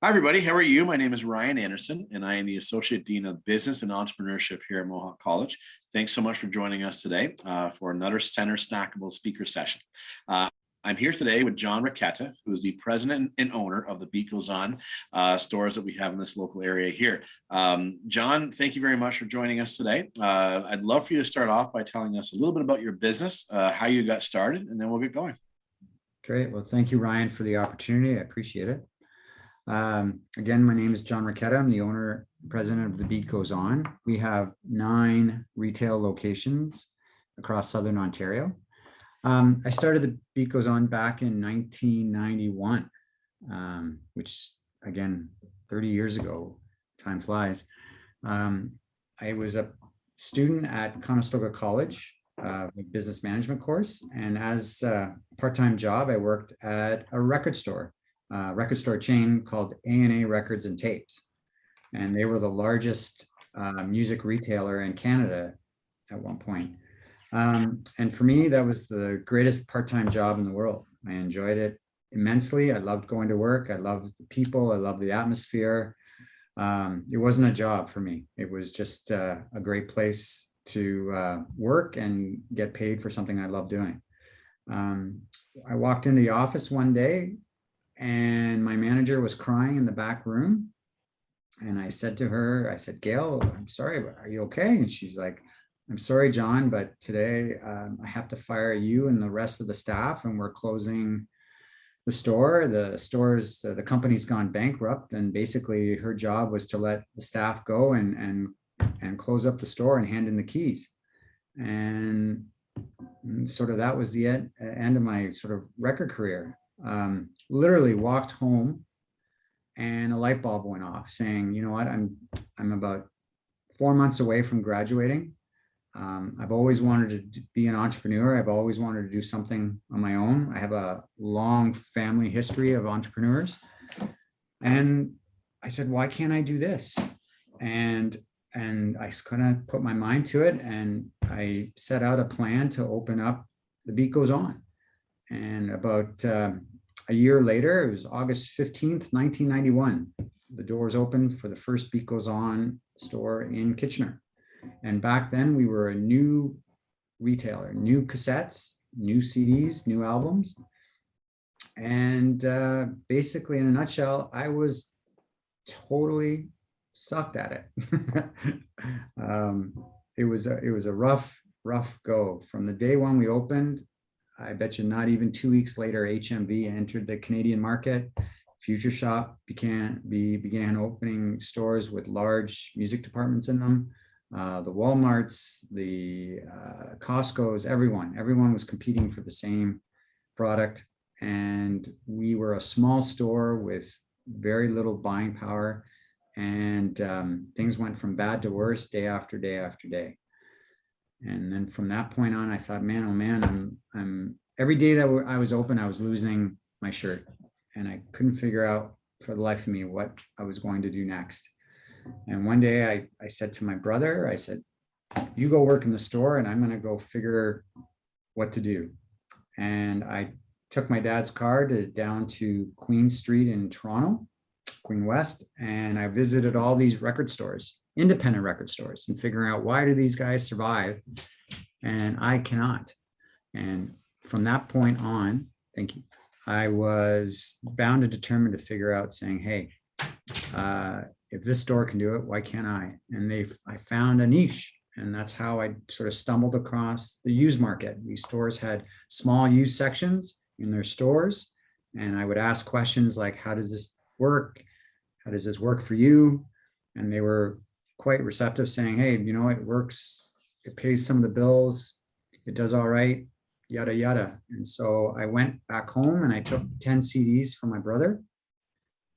Hi, everybody. How are you? My name is Ryan Anderson, and I am the Associate Dean of Business and Entrepreneurship here at Mohawk College. Thanks so much for joining us today for another Center Snackable speaker session. Uh, I'm here today with John Rocchetta, who is the president and owner of the Beat Goes On stores that we have in this local area here. John, thank you very much for joining us today. I'd love for you to start off by telling us a little bit about your business, how you got started, and then we'll get going. Great. Well, thank you, Ryan, for the opportunity. I appreciate it. Again, my name is John Rocchetta. I'm the owner, president of The Beat Goes On. We have 9 retail locations across Southern Ontario. I started The Beat Goes On back in 1991, which again, 30 years ago, time flies. I was a student at Conestoga College, a business management course. And as a part-time job, I worked at a record store chain called A&A Records and Tapes. And they were the largest music retailer in Canada at one point. And for me, that was the greatest part-time job in the world. I enjoyed it immensely. I loved going to work. I loved the people. I loved the atmosphere. It wasn't a job for me. It was just a great place to work and get paid for something I love doing. I walked in the office one day and my manager was crying in the back room. And I said to her, I said, "Gail, I'm sorry, but are you okay?" And she's like, "I'm sorry, John, but today I have to fire you and the rest of the staff, and we're closing the store. The company's gone bankrupt." And basically her job was to let the staff go and close up the store and hand in the keys. And sort of that was the end of my sort of record career. Literally walked home and a light bulb went off saying, you know what, I'm about 4 months away from graduating. I've always wanted to be an entrepreneur. I've always wanted to do something on my own. I have a long family history of entrepreneurs. And I said, why can't I do this? And I kind of put my mind to it, and I set out a plan to open up The Beat Goes On. And about a year later, it was August 15th, 1991, the doors opened for the first Beat Goes On store in Kitchener. And back then we were a new retailer, new cassettes, new CDs, new albums. And basically, in a nutshell, I was totally sucked at it. It was a rough go. From the day when we opened, I bet you not even 2 weeks later, HMV entered the Canadian market. Future Shop began opening stores with large music departments in them. The Walmarts, the Costco's, everyone was competing for the same product. And we were a small store with very little buying power. And things went from bad to worse day after day after day. And then from that point on, I thought, man, oh man, I'm every day that I was open, I was losing my shirt. And I couldn't figure out for the life of me what I was going to do next. And one day I said to my brother, I said, you go work in the store and I'm going to go figure what to do. And I took my dad's car down to Queen Street in Toronto, Queen West, and I visited all these record stores, independent record stores, and figuring out, why do these guys survive and I cannot? And from that point on, thank you, I was bound and determined to figure out, saying, hey, if this store can do it, why can't I? And I found a niche. And that's how I sort of stumbled across the used market. These stores had small used sections in their stores. And I would ask questions like, how does this work? How does this work for you? And they were quite receptive, saying, hey, you know, it works. It pays some of the bills. It does all right, yada, yada. And so I went back home and I took 10 CDs from my brother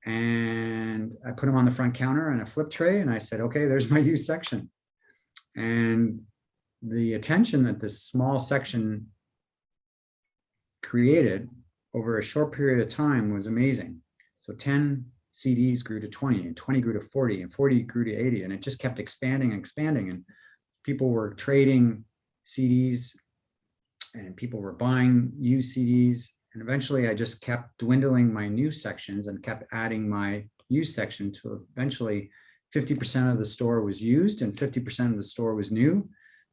and I put them on the front counter on a flip tray. And I said, okay, there's my used section. And the attention that this small section created over a short period of time was amazing. So 10 CDs grew to 20, and 20 grew to 40, and 40 grew to 80. And it just kept expanding and expanding. And people were trading CDs and people were buying used CDs. And eventually I just kept dwindling my new sections and kept adding my used section to eventually 50% of the store was used and 50% of the store was new.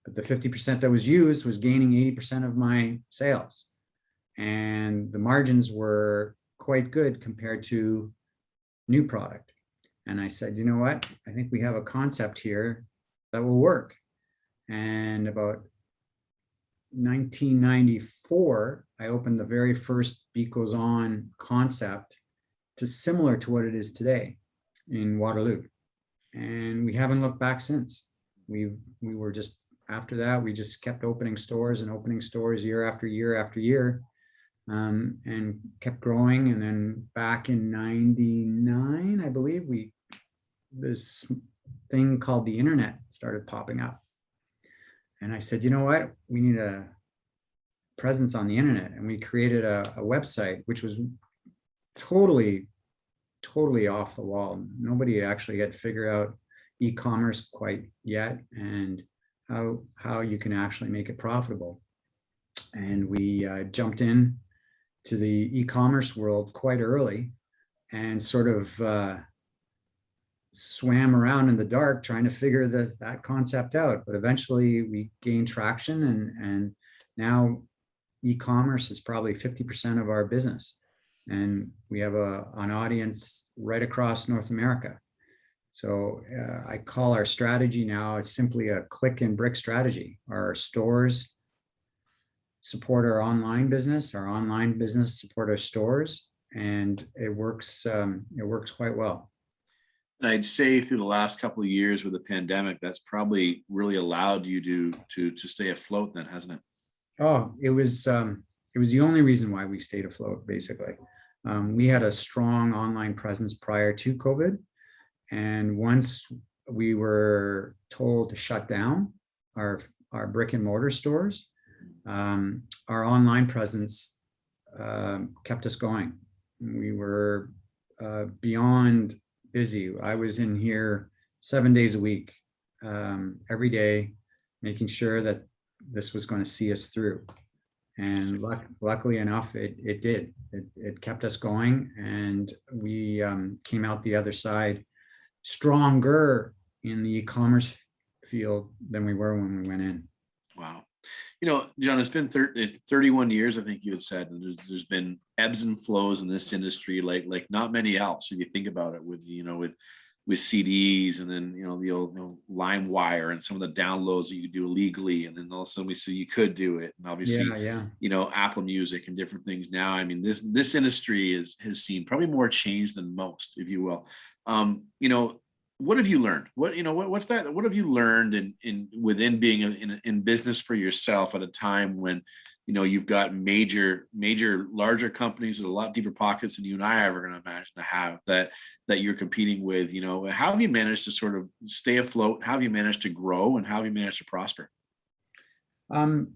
But the 50% that was used was gaining 80% of my sales. And the margins were quite good compared to new product. And I said, you know what? I think we have a concept here that will work. And about 1994, I opened the very first Beat Goes On concept to similar to what it is today in Waterloo. And we haven't looked back since. We were just, after that, we just kept opening stores and opening stores year after year after year, and kept growing. And then back in 99, I believe, this thing called the internet started popping up. And I said, you know what, we need a presence on the internet. And we created a website, which was totally off the wall. Nobody actually had figured out e-commerce quite yet, and how you can actually make it profitable. And we jumped in to the e-commerce world quite early and sort of swam around in the dark trying to figure that concept out. But eventually we gained traction, and now e-commerce is probably 50% of our business. And we have an audience right across North America. So I call our strategy now, it's simply a click and brick strategy. Our stores support our online business support our stores, and it works quite well. And I'd say through the last couple of years with the pandemic, that's probably really allowed you to stay afloat then, hasn't it? Oh, it was the only reason why we stayed afloat, basically. We had a strong online presence prior to COVID. And once we were told to shut down our brick and mortar stores, our online presence kept us going. We were beyond busy. I was in here 7 days a week, every day, making sure that this was going to see us through. And luckily enough, it did. It kept us going, and we came out the other side stronger in the e-commerce field than we were when we went in. Wow. You know, John, it's been 31 years, I think you had said, and there's been ebbs and flows in this industry like not many else. If you think about it, with CDs, and then the old LimeWire and some of the downloads that you could do illegally, and then all of a sudden we see you could do it, and obviously Apple Music and different things. Now, I mean, this industry has seen probably more change than most, if you will. What have you learned? What have you learned within being in business for yourself at a time when you've got major larger companies with a lot deeper pockets than you and I are ever going to imagine to have, that you're competing with? How have you managed to sort of stay afloat? How have you managed to grow, and how have you managed to prosper? One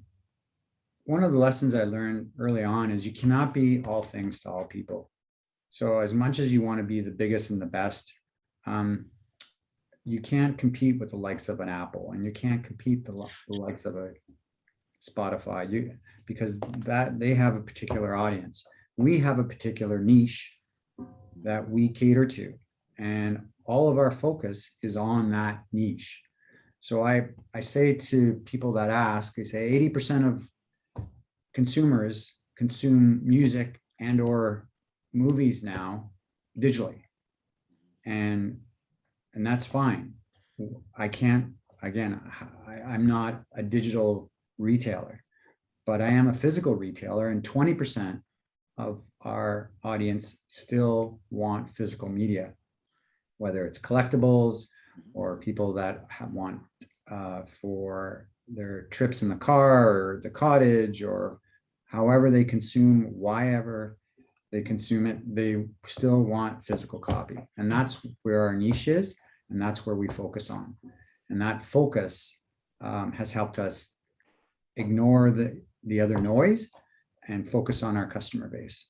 of the lessons I learned early on is you cannot be all things to all people. So as much as you want to be the biggest and the best, you can't compete with the likes of an Apple, and you can't compete the likes of a Spotify, because that they have a particular audience. We have a particular niche that we cater to, and all of our focus is on that niche. So I say to people that ask, I say 80% of consumers consume music and or movies now digitally, and that's fine. I'm not a digital retailer, but I am a physical retailer, and 20% of our audience still want physical media, whether it's collectibles or people that want for their trips in the car or the cottage, or however they consume, whyever they consume it, they still want physical copy. And that's where our niche is, and that's where we focus on. And that focus has helped us ignore the other noise and focus on our customer base.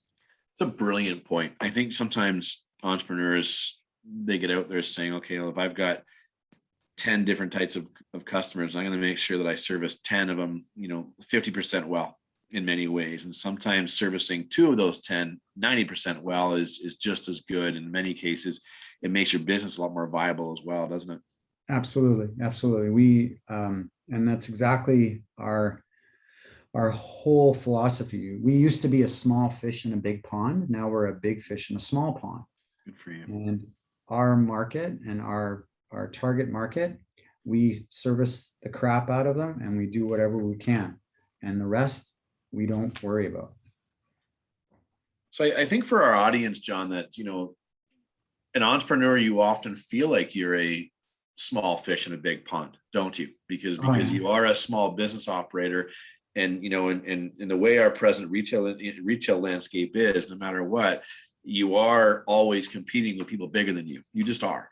It's a brilliant point. I think sometimes entrepreneurs, they get out there saying, okay, well, if I've got 10 different types of customers, I'm going to make sure that I service 10 of them, 50% well. in many ways. And sometimes servicing 2 of those 10, 90% well is just as good. In many cases, it makes your business a lot more viable as well, doesn't it? Absolutely, absolutely. We and that's exactly our whole philosophy. We used to be a small fish in a big pond. Now we're a big fish in a small pond. Good for you. And our market and our target market, we service the crap out of them and we do whatever we can. And the rest we don't worry about. So I think for our audience, John, that, an entrepreneur, you often feel like you're a small fish in a big pond, don't you? Because you are a small business operator. And, in the way our present retail landscape is, no matter what, you are always competing with people bigger than you. You just are.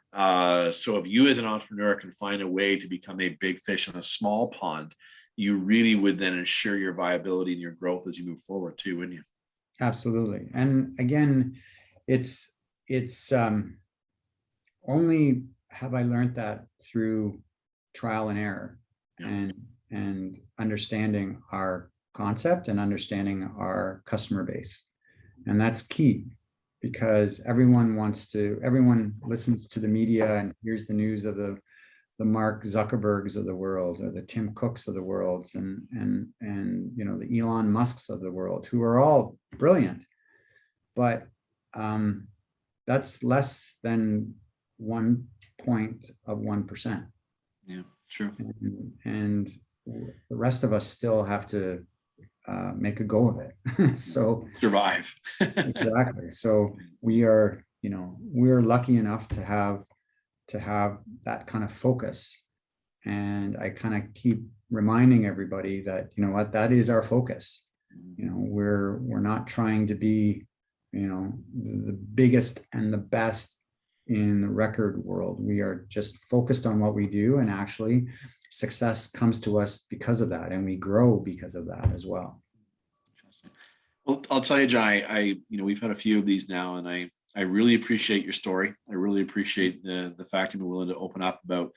So if you as an entrepreneur can find a way to become a big fish in a small pond, you really would then ensure your viability and your growth as you move forward too, wouldn't you? Absolutely. And again, it's only have I learned that through trial and error. Yeah. And understanding our concept and understanding our customer base. And that's key, because everyone listens to the media and hears the news of the Mark Zuckerbergs of the world, or the Tim Cooks of the world, and the Elon Musks of the world, who are all brilliant, but that's less than 1.1%. Yeah, true. And the rest of us still have to make a go of it. So survive. Exactly. So we're lucky enough to have that kind of focus. And I kind of keep reminding everybody that, that is our focus. We're not trying to be, the biggest and the best in the record world. We are just focused on what we do, and actually success comes to us because of that, and we grow because of that as well. Well, I'll tell you, Jai, we've had a few of these now, and I really appreciate your story. I really appreciate the fact you've been willing to open up about,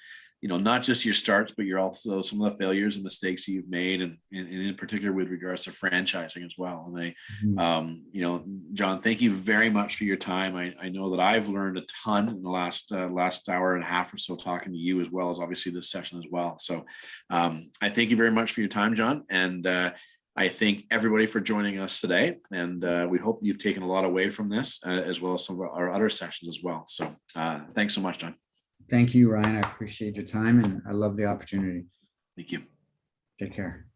not just your starts, but you're also some of the failures and mistakes that you've made, and in particular with regards to franchising as well. And John, thank you very much for your time. I know that I've learned a ton in the last hour and a half or so talking to you, as well as obviously this session as well. So I thank you very much for your time, John. And I thank everybody for joining us today. And we hope that you've taken a lot away from this, as well as some of our other sessions as well. So thanks so much, John. Thank you, Ryan. I appreciate your time, and I love the opportunity. Thank you. Take care.